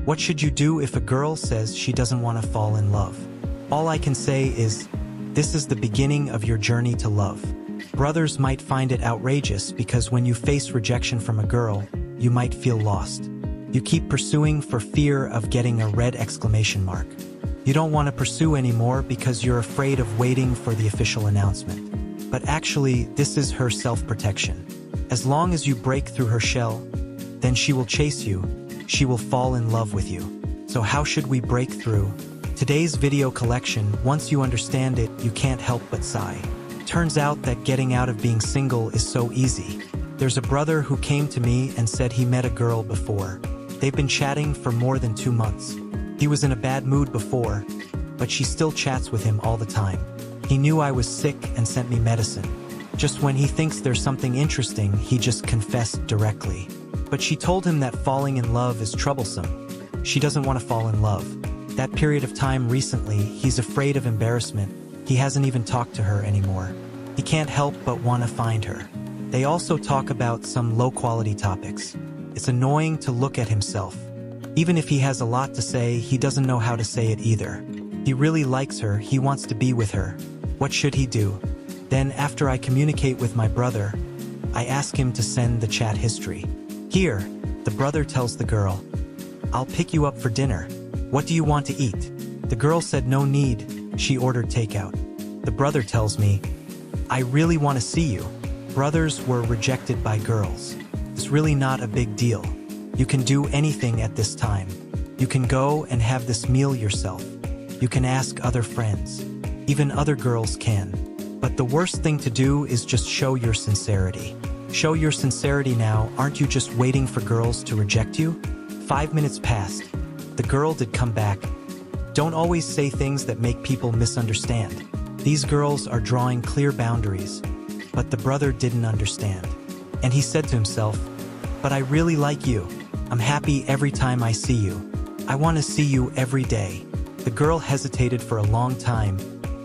What should you do if a girl says she doesn't want to fall in love? All I can say is, this is the beginning of your journey to love. Brothers might find it outrageous because when you face rejection from a girl, you might feel lost. You keep pursuing for fear of getting a red exclamation mark. You don't want to pursue anymore because you're afraid of waiting for the official announcement. But actually, this is her self-protection. As long as you break through her shell, then she will chase you. She will fall in love with you. So how should we break through? Today's video collection, once you understand it, you can't help but sigh. Turns out that getting out of being single is so easy. There's a brother who came to me and said he met a girl before. They've been chatting for more than 2 months. He was in a bad mood before, but she still chats with him all the time. He knew I was sick and sent me medicine. Just when he thinks there's something interesting, he just confessed directly. But she told him that falling in love is troublesome. She doesn't want to fall in love. That period of time recently, he's afraid of embarrassment. He hasn't even talked to her anymore. He can't help but want to find her. They also talk about some low-quality topics. It's annoying to look at himself. Even if he has a lot to say, he doesn't know how to say it either. He really likes her, he wants to be with her. What should he do? Then, after I communicate with my brother, I ask him to send the chat history. Here, the brother tells the girl, "I'll pick you up for dinner. What do you want to eat?" The girl said no need. She ordered takeout. The brother tells me, "I really want to see you." Brothers were rejected by girls. It's really not a big deal. You can do anything at this time. You can go and have this meal yourself. You can ask other friends. Even other girls can. But the worst thing to do is just show your sincerity. Show your sincerity now. Aren't you just waiting for girls to reject you? 5 minutes passed. The girl did come back. Don't always say things that make people misunderstand. These girls are drawing clear boundaries. But the brother didn't understand. And he said to himself, "But I really like you. I'm happy every time I see you. I want to see you every day." The girl hesitated for a long time,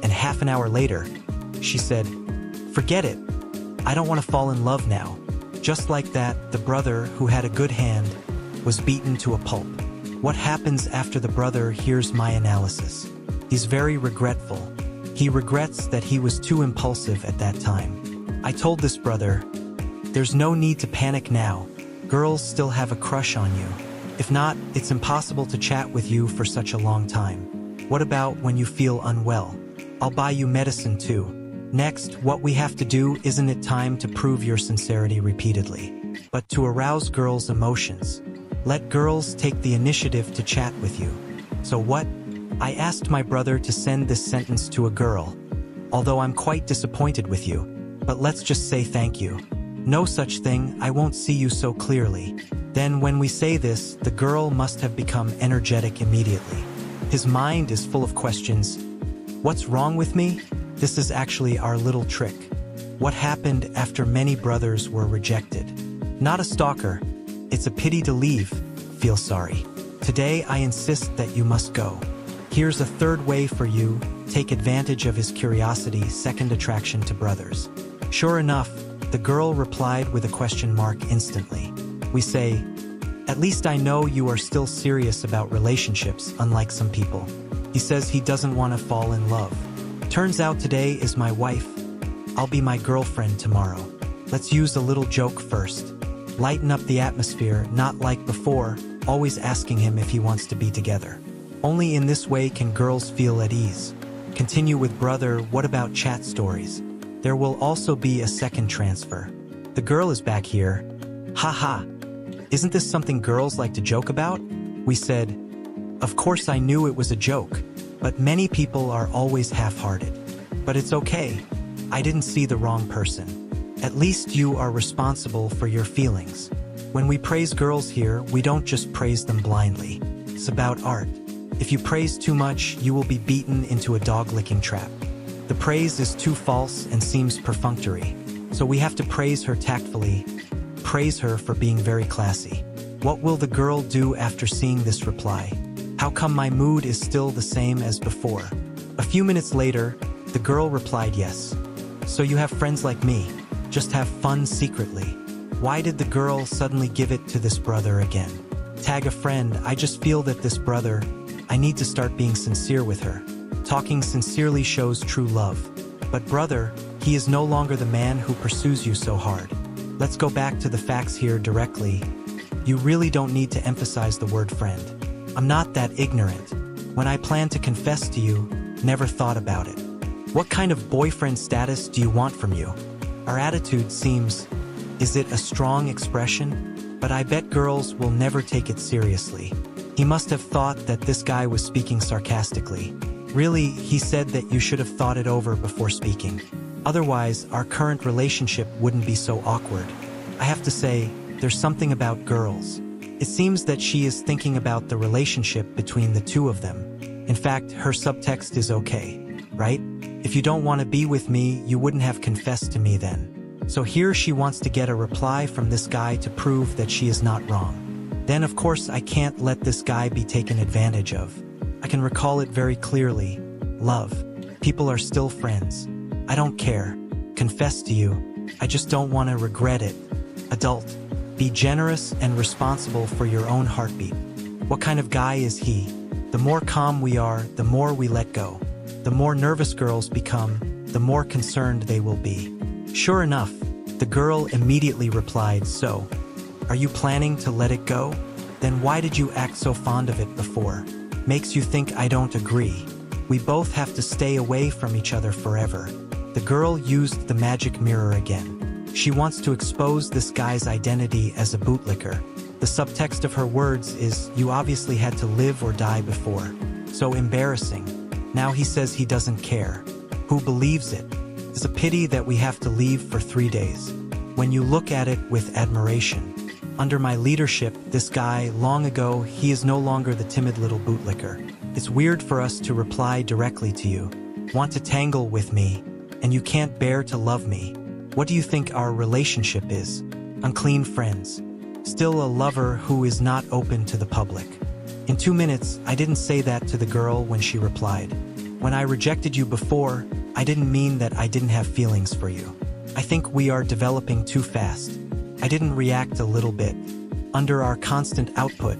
and half an hour later, she said, "Forget it. I don't want to fall in love now." Just like that, the brother, who had a good hand, was beaten to a pulp. What happens after the brother hears my analysis? He's very regretful. He regrets that he was too impulsive at that time. I told this brother, "There's no need to panic now. Girls still have a crush on you. If not, it's impossible to chat with you for such a long time. What about when you feel unwell? I'll buy you medicine too. Next, what we have to do, isn't it time to prove your sincerity repeatedly, but to arouse girls' emotions? Let girls take the initiative to chat with you." So what? I asked my brother to send this sentence to a girl. "Although I'm quite disappointed with you, but let's just say thank you. No such thing, I won't see you so clearly." Then when we say this, the girl must have become energetic immediately. His mind is full of questions. What's wrong with me? This is actually our little trick. What happened after many brothers were rejected? Not a stalker. It's a pity to leave. Feel sorry. Today I insist that you must go. Here's a third way for you. Take advantage of his curiosity, second attraction to brothers. Sure enough, the girl replied with a question mark instantly. We say, "At least I know you are still serious about relationships, unlike some people." He says he doesn't want to fall in love. Turns out today is my wife. I'll be my girlfriend tomorrow. Let's use a little joke first. Lighten up the atmosphere, not like before, always asking him if he wants to be together. Only in this way can girls feel at ease. Continue with brother. What about chat stories? There will also be a second transfer. The girl is back here. Haha. Isn't this something girls like to joke about? We said, "Of course I knew it was a joke, but many people are always half-hearted. But it's okay. I didn't see the wrong person. At least you are responsible for your feelings." When we praise girls here, we don't just praise them blindly. It's about art. If you praise too much, you will be beaten into a dog-licking trap. The praise is too false and seems perfunctory. So we have to praise her tactfully, praise her for being very classy. What will the girl do after seeing this reply? How come my mood is still the same as before? A few minutes later, the girl replied yes. So you have friends like me. Just have fun secretly. Why did the girl suddenly give it to this brother again? Tag a friend, I just feel that this brother, I need to start being sincere with her. Talking sincerely shows true love. But brother, he is no longer the man who pursues you so hard. Let's go back to the facts here directly. You really don't need to emphasize the word friend. I'm not that ignorant. When I plan to confess to you, never thought about it. What kind of boyfriend status do you want from you? Our attitude seems, is it a strong expression? But I bet girls will never take it seriously. He must have thought that this guy was speaking sarcastically. Really, he said that you should have thought it over before speaking. Otherwise, our current relationship wouldn't be so awkward. I have to say, there's something about girls. It seems that she is thinking about the relationship between the two of them. In fact, her subtext is okay, right? If you don't want to be with me, you wouldn't have confessed to me then. So here she wants to get a reply from this guy to prove that she is not wrong. Then of course I can't let this guy be taken advantage of. I can recall it very clearly. Love. People are still friends. I don't care. Confess to you. I just don't want to regret it. Adult. Be generous and responsible for your own heartbeat. What kind of guy is he? The more calm we are, the more we let go. The more nervous girls become, the more concerned they will be. Sure enough, the girl immediately replied, so, are you planning to let it go? Then why did you act so fond of it before? Makes you think I don't agree. We both have to stay away from each other forever. The girl used the magic mirror again. She wants to expose this guy's identity as a bootlicker. The subtext of her words is, you obviously had to live or die before. So embarrassing. Now he says he doesn't care. Who believes it? It's a pity that we have to leave for 3 days. When you look at it with admiration. Under my leadership, this guy, long ago, he is no longer the timid little bootlicker. It's weird for us to reply directly to you. Want to tangle with me, and you can't bear to love me. What do you think our relationship is? Unclean friends. Still a lover who is not open to the public. In 2 minutes, I didn't say that to the girl when she replied. When I rejected you before, I didn't mean that I didn't have feelings for you. I think we are developing too fast. I didn't react a little bit. Under our constant output,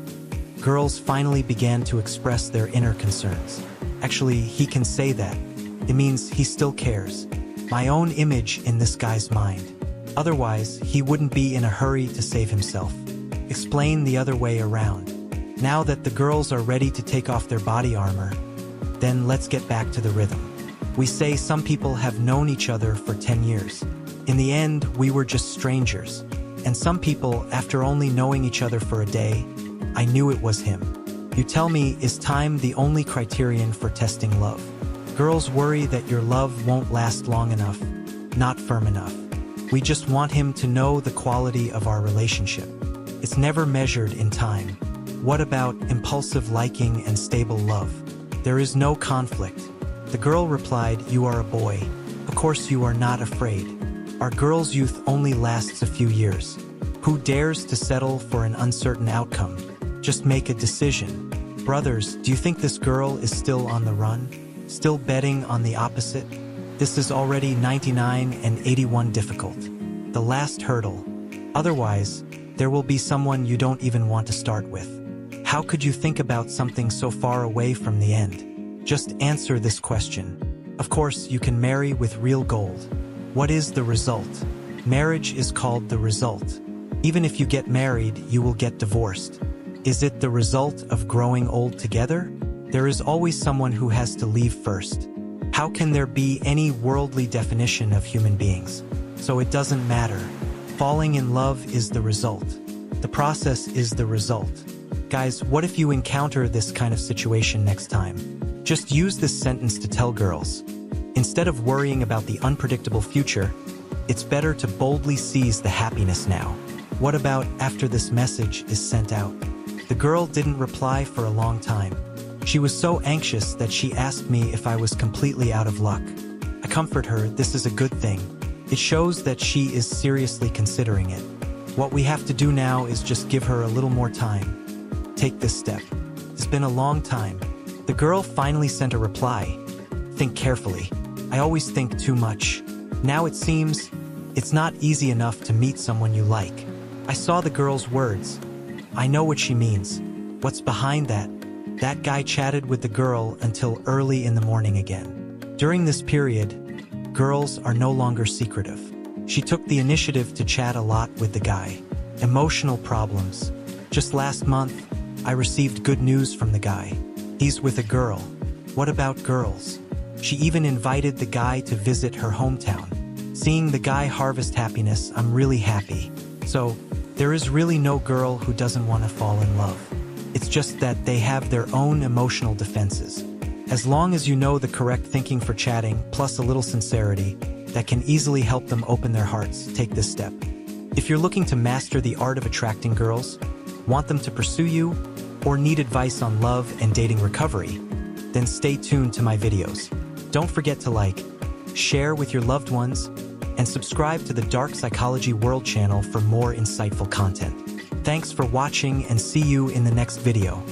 girls finally began to express their inner concerns. Actually, he can say that. It means he still cares. My own image in this guy's mind. Otherwise, he wouldn't be in a hurry to save himself. Explain the other way around. Now that the girls are ready to take off their body armor, then let's get back to the rhythm. We say some people have known each other for 10 years. In the end, we were just strangers. And some people, after only knowing each other for a day, I knew it was him. You tell me, is time the only criterion for testing love? Girls worry that your love won't last long enough, not firm enough. We just want him to know the quality of our relationship. It's never measured in time. What about impulsive liking and stable love? There is no conflict. The girl replied, you are a boy. Of course you are not afraid. Our girl's youth only lasts a few years. Who dares to settle for an uncertain outcome? Just make a decision. Brothers, do you think this girl is still on the run? Still betting on the opposite? This is already 99 and 81 difficult. The last hurdle. Otherwise, there will be someone you don't even want to start with. How could you think about something so far away from the end? Just answer this question. Of course, you can marry with real gold. What is the result? Marriage is called the result. Even if you get married, you will get divorced. Is it the result of growing old together? There is always someone who has to leave first. How can there be any worldly definition of human beings? So it doesn't matter. Falling in love is the result. The process is the result. Guys, what if you encounter this kind of situation next time? Just use this sentence to tell girls. Instead of worrying about the unpredictable future, it's better to boldly seize the happiness now. What about after this message is sent out? The girl didn't reply for a long time. She was so anxious that she asked me if I was completely out of luck. I comfort her, this is a good thing. It shows that she is seriously considering it. What we have to do now is just give her a little more time. Take this step. It's been a long time. The girl finally sent a reply. Think carefully. I always think too much. Now it seems it's not easy enough to meet someone you like. I saw the girl's words. I know what she means. What's behind that? That guy chatted with the girl until early in the morning again. During this period, girls are no longer secretive. She took the initiative to chat a lot with the guy. Emotional problems. Just last month, I received good news from the guy. He's with a girl. What about girls? She even invited the guy to visit her hometown. Seeing the guy harvest happiness, I'm really happy. So, there is really no girl who doesn't want to fall in love. It's just that they have their own emotional defenses. As long as you know the correct thinking for chatting, plus a little sincerity, that can easily help them open their hearts, take this step. If you're looking to master the art of attracting girls, want them to pursue you, or need advice on love and dating recovery, then stay tuned to my videos. Don't forget to like, share with your loved ones, and subscribe to the Dark Psychology World channel for more insightful content. Thanks for watching and see you in the next video.